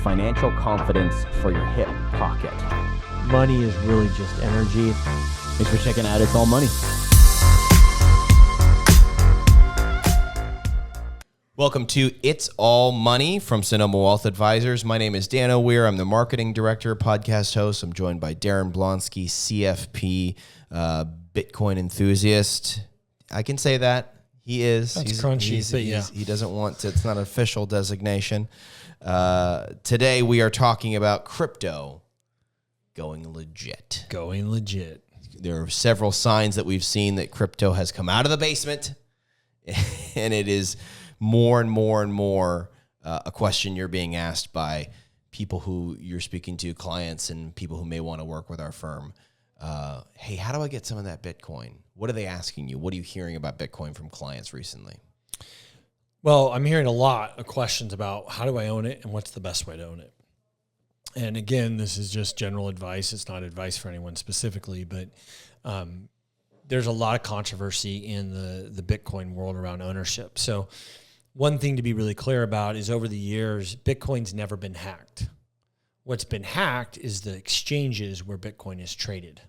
financial confidence for your hip pocket. Money is really just energy. Thanks for checking out It's All Money. Welcome to It's All Money from Sonoma Wealth Advisors. My name is Dano Weir. I'm the marketing director, podcast host. I'm joined by Daren, Blonski, CFP, Bitcoin enthusiast. I can say that. He is. That's crunchy, but yeah. He doesn't want to, it's not an official designation. Today we are talking about crypto going legit. Going legit. There are several signs that we've seen that crypto has come out of the basement, and it is more and more a question you're being asked by people who you're speaking to, clients and people who may want to work with our firm. Hey, how do I get some of that Bitcoin? What are they asking you? What are you hearing about Bitcoin from clients recently? Well, I'm hearing a lot of questions about how do I own it and what's the best way to own it. And again, this is just general advice. It's not advice for anyone specifically, but there's a lot of controversy in the Bitcoin world around ownership. So one thing to be really clear about is over the years, Bitcoin's never been hacked. What's been hacked is the exchanges where Bitcoin is traded.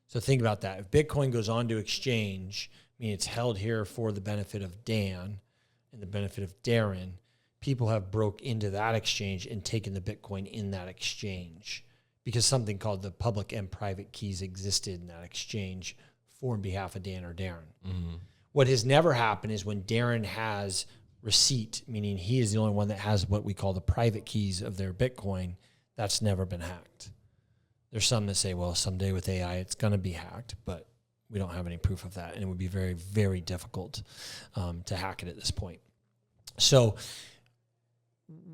So think about that. If Bitcoin goes onto exchange, I mean, it's held here for the benefit of Dan and the benefit of Daren, people have broke into that exchange and taken the Bitcoin in that exchange because something called the public and private keys existed in that exchange for and behalf of Dan or Daren. Mm-hmm. What has never happened is when Daren has receipt, meaning he is the only one that has what we call the private keys of their Bitcoin, that's never been hacked. There's some that say, well, someday with AI, it's going to be hacked, but we don't have any proof of that. And it would be very, very difficult to hack it at this point. So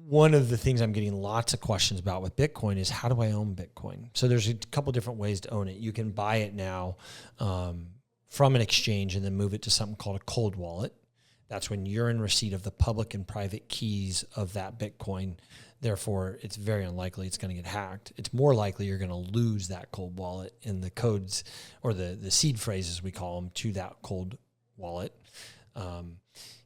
one of the things I'm getting lots of questions about with Bitcoin is how do I own Bitcoin? So there's a couple different ways to own it. You can buy it now from an exchange and then move it to something called a cold wallet. That's when you're in receipt of the public and private keys of that Bitcoin. Therefore, it's very unlikely it's going to get hacked. It's more likely you're going to lose that cold wallet and the codes or the seed phrases, we call them, to that cold wallet.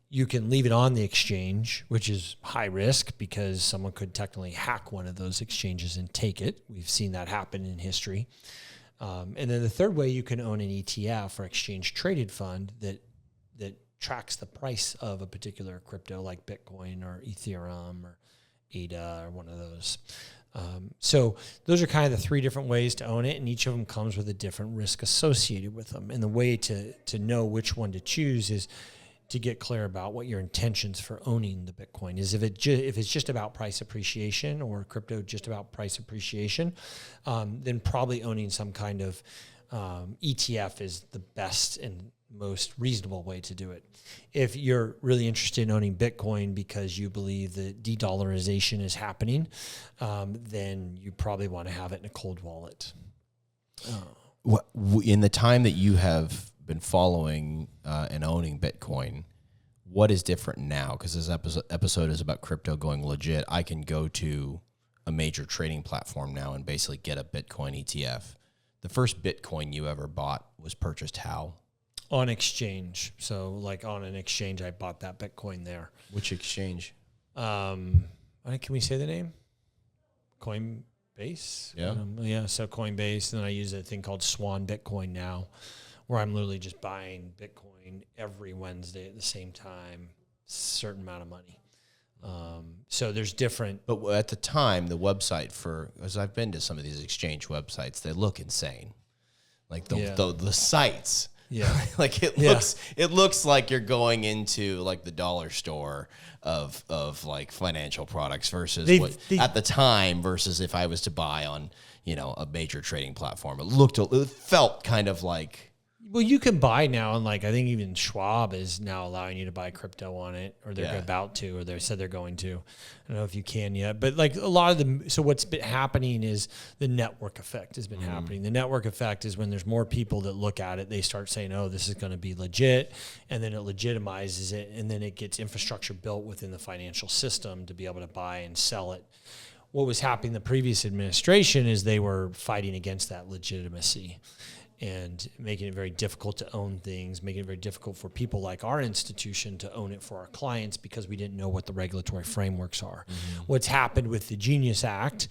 You can leave it on the exchange, which is high risk because someone could technically hack one of those exchanges and take it. We've seen that happen in history. And then the third way, you can own an ETF or exchange traded fund that tracks the price of a particular crypto like Bitcoin or Ethereum or ADA or one of those. So those are kind of the three different ways to own it, and each of them comes with a different risk associated with them. And the way to know which one to choose is to get clear about what your intentions for owning the Bitcoin is. If it's just about price appreciation or crypto just about price appreciation, then probably owning some kind of ETF is the best and most reasonable way to do it. If you're really interested in owning Bitcoin because you believe that de-dollarization is happening, then you probably want to have it in a cold wallet. In the time that you have been following and owning Bitcoin, what is different now? Because this episode is about crypto going legit. I can go to a major trading platform now and basically get a Bitcoin ETF. The first Bitcoin you ever bought was purchased how? On exchange. So like on an exchange, I bought that Bitcoin there. Which exchange? Can we say the name? Coinbase? Yeah. So Coinbase. And then I use a thing called Swan Bitcoin now, where I'm literally just buying Bitcoin every Wednesday at the same time, certain amount of money. So there's different. But at the time, the website as I've been to some of these exchange websites, they look insane. Like the sites. Yeah. Like it looks like you're going into like the dollar store of like financial products versus at the time versus if I was to buy on, a major trading platform. It felt kind of like. Well, you can buy now, and like I think even Schwab is now allowing you to buy crypto on it, or they're about to, or they said they're going to. I don't know if you can yet, but like a lot of them. So what's been happening is the network effect has been happening. The network effect is when there's more people that look at it, they start saying, "Oh, this is going to be legit," and then it legitimizes it, and then it gets infrastructure built within the financial system to be able to buy and sell it. What was happening in the previous administration is they were fighting against that legitimacy. and making it very difficult to own things, making it very difficult for people like our institution to own it for our clients because we didn't know what the regulatory frameworks are. What's happened with the Genius Act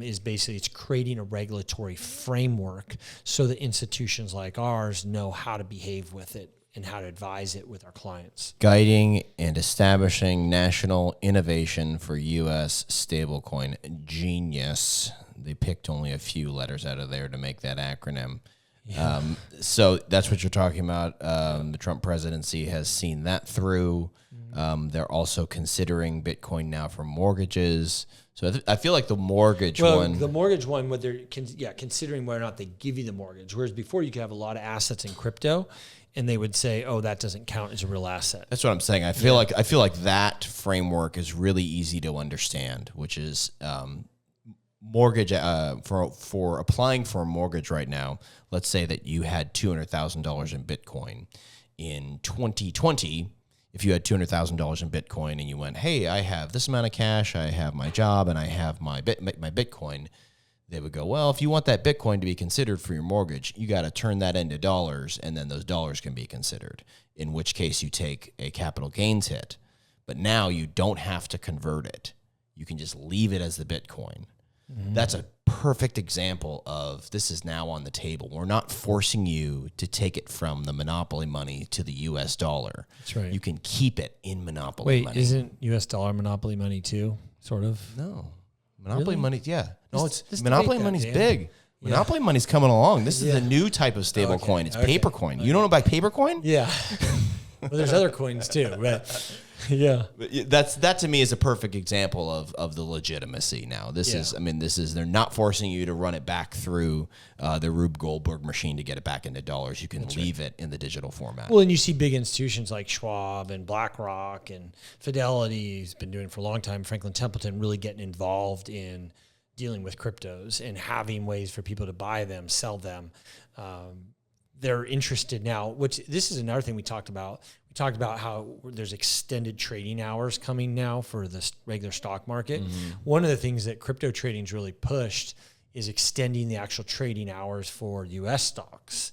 is basically it's creating a regulatory framework so that institutions like ours know how to behave with it and how to advise it with our clients. Guiding and establishing national innovation for U.S. stablecoin Genius. They picked only a few letters out of there to make that acronym. Yeah. So that's what you're talking about. The Trump presidency has seen that through. They're also considering Bitcoin now for mortgages. So I feel like the mortgage one. The mortgage one, what they're considering whether or not they give you the mortgage. Whereas before you could have a lot of assets in crypto, and they would say, "Oh, that doesn't count as a real asset." That's what I'm saying. I feel like that framework is really easy to understand, which is mortgage for applying for a mortgage right now. Let's say that you had $200,000 in Bitcoin in 2020. If you had $200,000 in Bitcoin and you went, "Hey, I have this amount of cash, I have my job, and I have my Bitcoin," they would go, "Well, if you want that Bitcoin to be considered for your mortgage, you got to turn that into dollars, and then those dollars can be considered, in which case you take a capital gains hit. But now you don't have to convert it. You can just leave it as the Bitcoin." That's a perfect example of this is now on the table. We're not forcing you to take it from the monopoly money to the U.S. dollar. That's right. You can keep it in monopoly money. Wait, isn't U.S. dollar monopoly money too, sort of? No. Monopoly Really? money, yeah. No, Let's monopoly debate that, money's Dan. big. Yeah. Monopoly money's coming along. This is Yeah. a new type of stable Okay, coin. It's okay, paper coin. You don't know about paper coin? Yeah. Well, there's other coins too, but yeah. That to me is a perfect example of the legitimacy. Now this is they're not forcing you to run it back through the Rube Goldberg machine to get it back into dollars. You can leave it in the digital format. Well, and you see big institutions like Schwab and BlackRock and Fidelity, who's been doing it for a long time, Franklin Templeton, really getting involved in dealing with cryptos and having ways for people to buy them, sell them. They're interested now, which this is another thing we talked about. We talked about how there's extended trading hours coming now for the regular stock market. One of the things that crypto trading's really pushed is extending the actual trading hours for U.S. stocks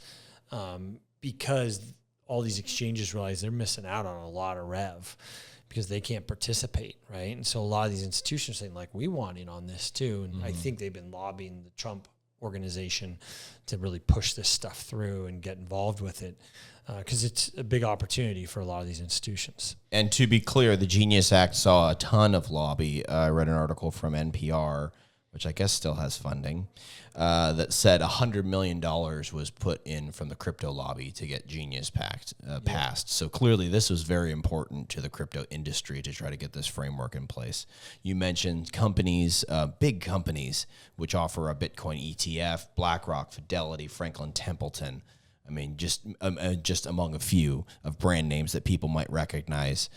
because all these exchanges realize they're missing out on a lot of rev because they can't participate, right? And so a lot of these institutions are saying, like, we want in on this too. And I think they've been lobbying the Trump organization to really push this stuff through and get involved with it because it's a big opportunity for a lot of these institutions. And to be clear, the Genius Act saw a ton of lobby. I read an article from NPR, which I guess still has funding, that said $100 million was put in from the crypto lobby to get Genius passed. So clearly this was very important to the crypto industry to try to get this framework in place. You mentioned companies, big companies, which offer a Bitcoin ETF, BlackRock, Fidelity, Franklin Templeton. I mean, just among a few of brand names that people might recognize.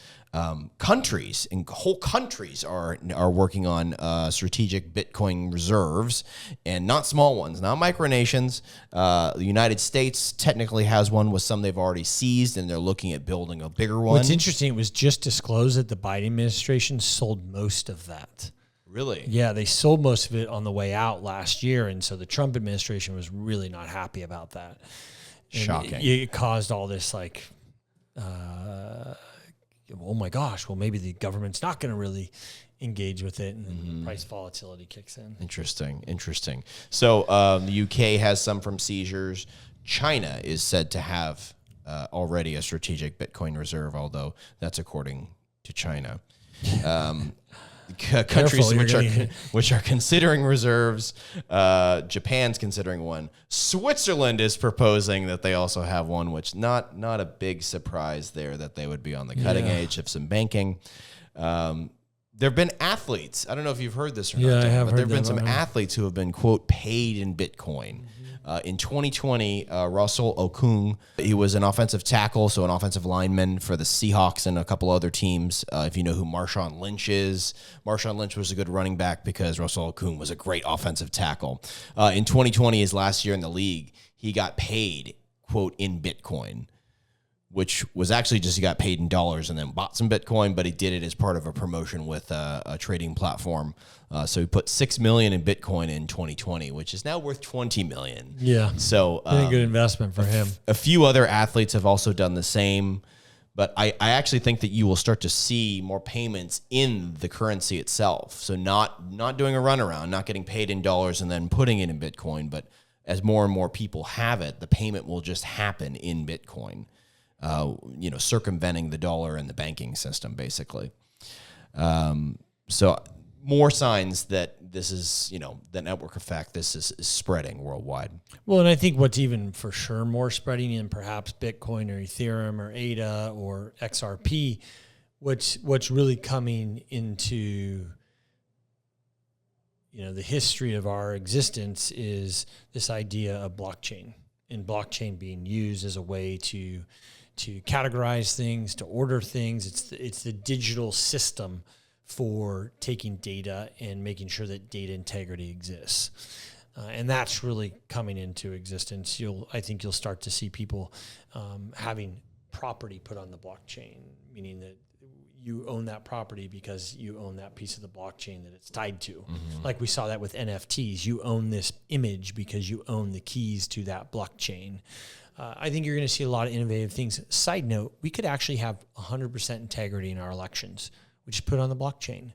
Countries and whole countries are working on strategic Bitcoin reserves, and not small ones, not micronations. The United States technically has one with some they've already seized, and they're looking at building a bigger one. What's interesting, it was just disclosed that the Biden administration sold most of that. Really? Yeah, they sold most of it on the way out last year, and so the Trump administration was really not happy about that. And Shocking. It caused all this oh my gosh, well, maybe the government's not going to really engage with it, and then price volatility kicks in. Interesting. So the UK has some from seizures. China is said to have already a strategic Bitcoin reserve, although that's according to China. Countries which are considering reserves. Japan's considering one. Switzerland is proposing that they also have one, which not a big surprise there that they would be on the cutting edge of some banking. There have been athletes. I don't know if you've heard this or not, I have but heard there have been that. some athletes who have been, quote, paid in Bitcoin. In 2020, Russell Okung, he was an offensive tackle, so an offensive lineman for the Seahawks and a couple other teams. If you know who Marshawn Lynch is, Marshawn Lynch was a good running back because Russell Okung was a great offensive tackle. In 2020, his last year in the league, he got paid, quote, in Bitcoin, which was actually just he got paid in dollars and then bought some Bitcoin, but he did it as part of a promotion with a trading platform. So he put $6 million in Bitcoin in 2020, which is now worth $20 million. Yeah. So I think a good investment for him. A few other athletes have also done the same, but I actually think that you will start to see more payments in the currency itself. So not doing a runaround, not getting paid in dollars and then putting it in Bitcoin, but as more and more people have it, the payment will just happen in Bitcoin. Circumventing the dollar and the banking system, basically. So more signs that this is, the network effect, this is spreading worldwide. Well, and I think what's even for sure more spreading in perhaps Bitcoin or Ethereum or ADA or XRP, what's really coming into, the history of our existence is this idea of blockchain, and blockchain being used as a way to categorize things, to order things. It's the digital system for taking data and making sure that data integrity exists. And that's really coming into existence. I think you'll start to see people having property put on the blockchain, meaning that you own that property because you own that piece of the blockchain that it's tied to. Mm-hmm. Like we saw that with NFTs. You own this image because you own the keys to that blockchain. I think you're going to see a lot of innovative things. Side note, we could actually have 100% integrity in our elections. We just put it on the blockchain.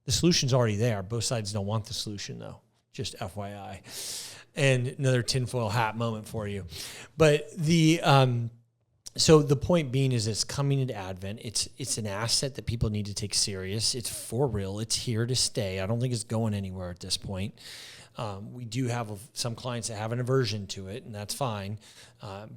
The solution's already there. Both sides don't want the solution, though. Just FYI. And another tinfoil hat moment for you. But so the point being is it's coming into Advent. It's an asset that people need to take serious. It's for real. It's here to stay. I don't think it's going anywhere at this point. We do have some clients that have an aversion to it, and that's fine.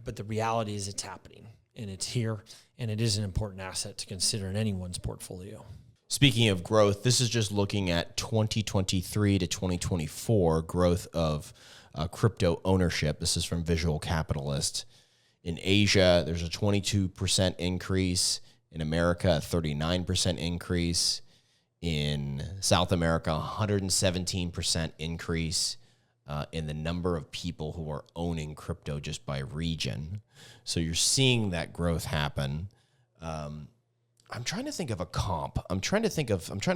But the reality is it's happening, and it's here, and it is an important asset to consider in anyone's portfolio. Speaking of growth, this is just looking at 2023 to 2024 growth of crypto ownership. This is from Visual Capitalist. In Asia, there's a 22% increase. In America, a 39% increase. In South America, 117% increase in the number of people who are owning crypto just by region. So you're seeing that growth happen. I'm trying to think of a comp. I'm trying to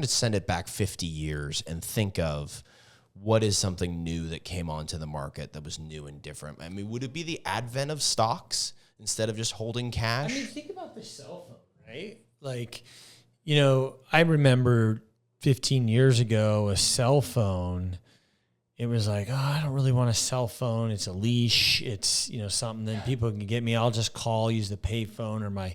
send it back 50 years and think of what is something new that came onto the market that was new and different. I mean, would it be the advent of stocks instead of just holding cash? I mean, think about the cell phone, right? Like, I remember 15 years ago, a cell phone, it was like, oh, I don't really want a cell phone. It's a leash. It's, something that people can get me. I'll just call, use the payphone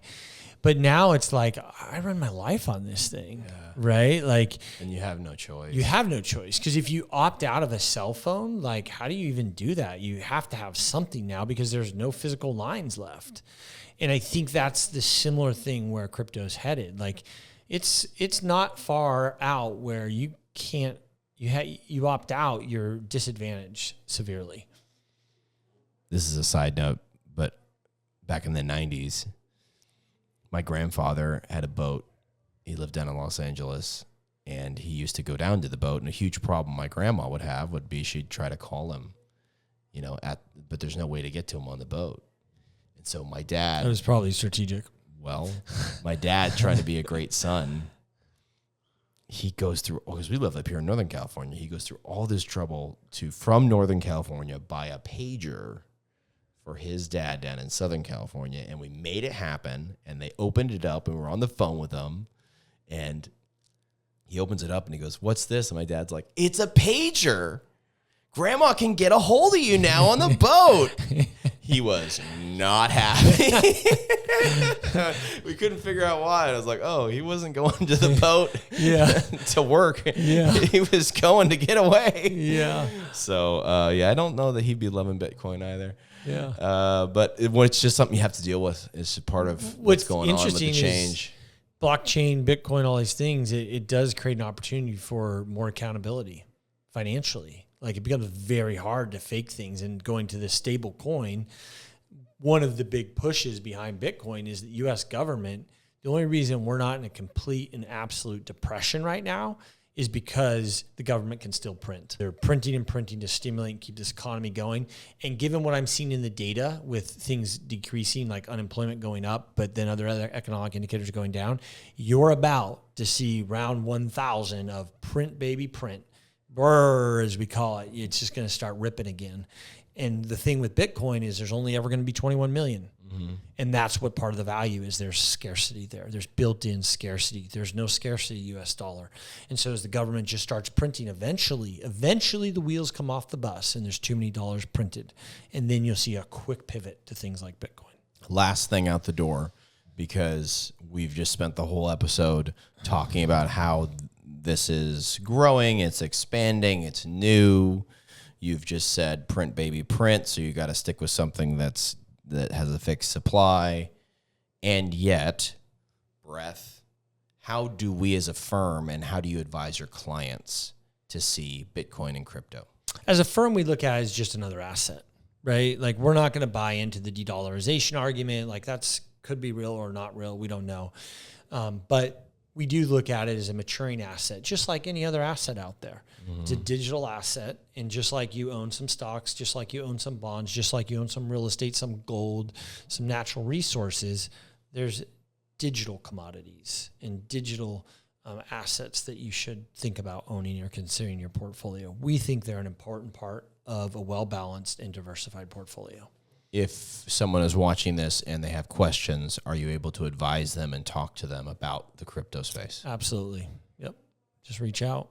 but now it's like, I run my life on this thing, right? Like, and you have no choice. You have no choice. Because if you opt out of a cell phone, like, how do you even do that? You have to have something now because there's no physical lines left. And I think that's the similar thing where crypto's headed. Like, it's not far out where you can't, you opt out, you're disadvantaged severely. This is a side note, but back in the 90s, my grandfather had a boat. He lived down in Los Angeles, and he used to go down to the boat. And a huge problem my grandma would have would be she'd try to call him, but there's no way to get to him on the boat. And so my dad... That was probably strategic. Well, my dad, trying to be a great son, he goes through, because we live up here in Northern California, he goes through all this trouble from Northern California, buy a pager for his dad down in Southern California, and we made it happen, and they opened it up, and we were on the phone with him, and he opens it up, and he goes, "What's this?" And my dad's like, "It's a pager. Grandma can get a hold of you now on the boat." He was not happy. We couldn't figure out why. I was like, oh, he wasn't going to the boat to work. Yeah. He was going to get away. Yeah. So, I don't know that he'd be loving Bitcoin either. Yeah. But it's just something you have to deal with. It's part of what's going on with the change. Blockchain, Bitcoin, all these things, it does create an opportunity for more accountability financially. Like, it becomes very hard to fake things, and going to this stable coin, one of the big pushes behind Bitcoin is the U.S. government. The only reason we're not in a complete and absolute depression right now is because the government can still print. They're printing and printing to stimulate and keep this economy going. And given what I'm seeing in the data with things decreasing, like unemployment going up, but then other economic indicators going down, you're about to see round 1,000 of print, baby, print. Brr, as we call it. It's just going to start ripping again. And the thing with Bitcoin is there's only ever going to be 21 million. And that's what part of the value is. There's scarcity there. There's built-in scarcity. There's no scarcity US dollar. And so as the government just starts printing, eventually the wheels come off the bus and there's too many dollars printed. And then you'll see a quick pivot to things like Bitcoin. Last thing out the door, because we've just spent the whole episode talking about how this is growing, it's expanding, it's new. You've just said print, baby, print. So you got to stick with something that has a fixed supply. And yet, breath, how do we as a firm and how do you advise your clients to see Bitcoin and crypto? As a firm, we look at it as just another asset, right? Like we're not going to buy into the de-dollarization argument. Like that's could be real or not real. We don't know. But we do look at it as a maturing asset, just like any other asset out there. It's a digital asset. And just like you own some stocks, just like you own some bonds, just like you own some real estate, some gold, some natural resources, there's digital commodities and digital assets that you should think about owning or considering your portfolio. We think they're an important part of a well-balanced and diversified portfolio. If someone is watching this and they have questions, are you able to advise them and talk to them about the crypto space? Absolutely. Yep. Just reach out.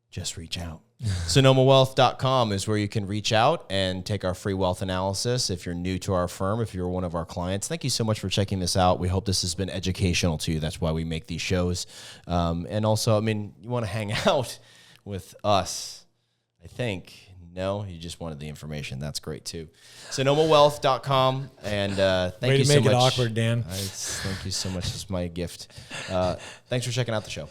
Just reach out. SonomaWealth.com is where you can reach out and take our free wealth analysis. If you're new to our firm, if you're one of our clients, thank you so much for checking this out. We hope this has been educational to you. That's why we make these shows. And also, I mean, you want to hang out with us, I think. No, you just wanted the information. That's great too. SonomaWealth.com. And thank you so much. Way to make it awkward, Dan. Thank you so much. It's my gift. Thanks for checking out the show.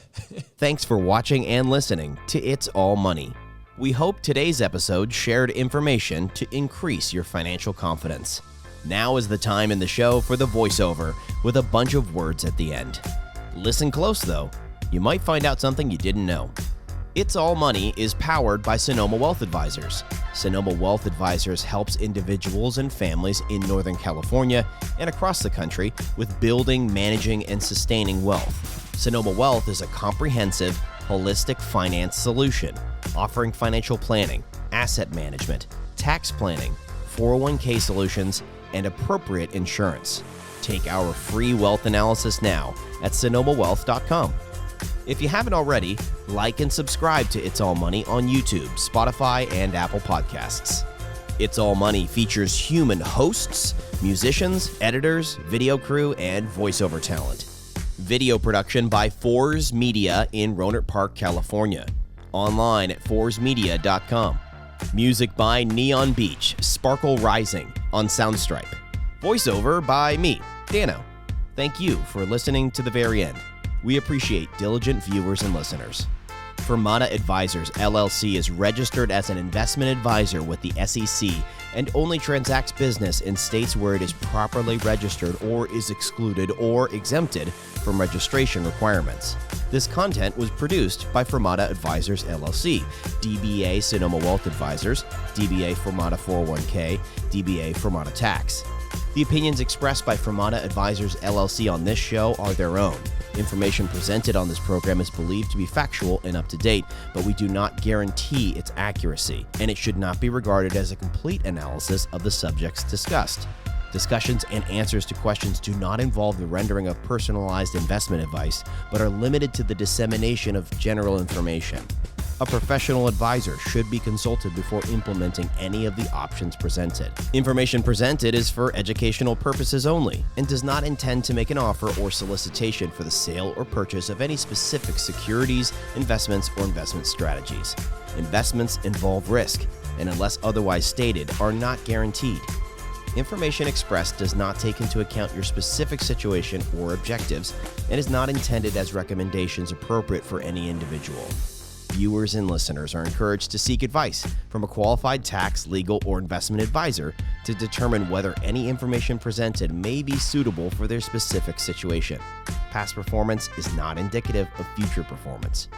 Thanks for watching and listening to It's All Money. We hope today's episode shared information to increase your financial confidence. Now is the time in the show for the voiceover with a bunch of words at the end. Listen close though. You might find out something you didn't know. It's All Money is powered by Sonoma Wealth Advisors. Sonoma Wealth Advisors helps individuals and families in Northern California and across the country with building, managing, and sustaining wealth. Sonoma Wealth is a comprehensive, holistic finance solution, offering financial planning, asset management, tax planning, 401k solutions, and appropriate insurance. Take our free wealth analysis now at SonomaWealth.com. If you haven't already, like and subscribe to It's All Money on YouTube, Spotify, and Apple Podcasts. It's All Money features human hosts, musicians, editors, video crew, and voiceover talent. Video production by Fours Media in Rohnert Park, California. Online at FoursMedia.com. Music by Neon Beach, Sparkle Rising on Soundstripe. Voiceover by me, Dano. Thank you for listening to the very end. We appreciate diligent viewers and listeners. Fermata Advisors, LLC is registered as an investment advisor with the SEC and only transacts business in states where it is properly registered or is excluded or exempted from registration requirements. This content was produced by Fermata Advisors, LLC, DBA Sonoma Wealth Advisors, DBA Fermata 401k, DBA Fermata Tax. The opinions expressed by Fermata Advisors, LLC on this show are their own. Information presented on this program is believed to be factual and up to date, but we do not guarantee its accuracy, and it should not be regarded as a complete analysis of the subjects discussed. Discussions and answers to questions do not involve the rendering of personalized investment advice, but are limited to the dissemination of general information. A professional advisor should be consulted before implementing any of the options presented. Information presented is for educational purposes only and does not intend to make an offer or solicitation for the sale or purchase of any specific securities, investments, or investment strategies. Investments involve risk and, unless otherwise stated, are not guaranteed. Information expressed does not take into account your specific situation or objectives and is not intended as recommendations appropriate for any individual. Viewers and listeners are encouraged to seek advice from a qualified tax, legal, or investment advisor to determine whether any information presented may be suitable for their specific situation. Past performance is not indicative of future performance.